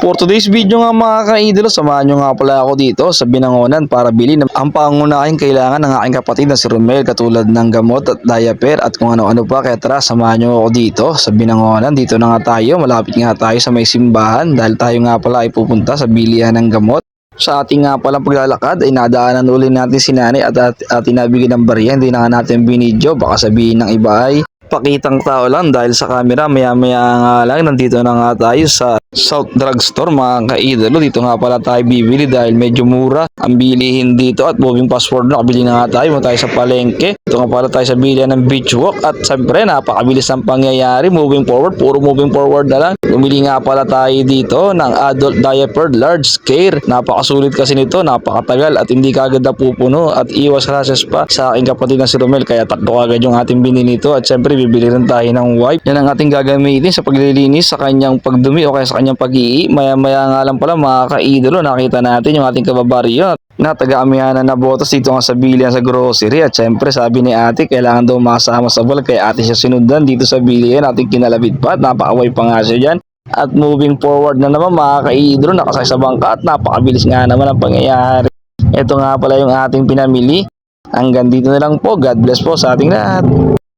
For today's video nga mga ka-idolo, samahan nyo nga pala ako dito sa Binangonan para bilhin ang pangunahing kailangan ng aking kapatid na si Romel, katulad ng gamot at diaper at kung ano-ano pa. Kaya tara, samahan nyo ako dito sa Binangonan. Dito na nga tayo, malapit nga tayo sa may simbahan dahil tayo nga pala ay pupunta sa bilihan ng gamot. Sa ating nga palang paglalakad ay nadaanan ulit natin si nanay at tinabigyan ng barya. Hindi na nga natin binidyo, baka sabihin ng iba ay pakitang tao lang dahil sa camera. Maya nga lang nandito na nga tayo sa South Drugstore mga ka-idolo. Dito nga pala tayo bibili dahil medyo mura ang bilihin dito at moving password na. Kabili na nga tayo, tayo sa palengke. Dito nga pala tayo sa bilihan ng beach walk at siyempre napakabilis ang pangyayari. Moving forward, puro moving forward na lang. Bumili nga pala tayo dito ng adult diaper large scale. Napakasulit kasi nito, napakatagal at hindi kagad na pupuno at iwas rashes pa sa aking kapatid na si Romel. Kaya tatlo agad yung ating binili nito at siyempre bibili rin tayo ng wipe. Yan ang ating gagamitin sa paglilinis sa kanyang pagdumi o kaya sa kanyang pag-ii. Maya nga lang pala mga ka-idolo, nakita natin yung ating kababaryo na taga-amihanan na botas dito nga sa bilihan sa grocery. At syempre sabi ni ate kailangan daw masama sa vlog, kaya ate siya sinundan dito sa bilihan. Ating kinalabit pa at napakaway pa nga siya dyan. At moving forward na naman mga ka-idolo, nakasakay sa bangka at napakabilis nga naman ang pangyayari. Ito nga pala yung ating pinamili. Hanggang dito na lang po. God bless po sa ating lahat.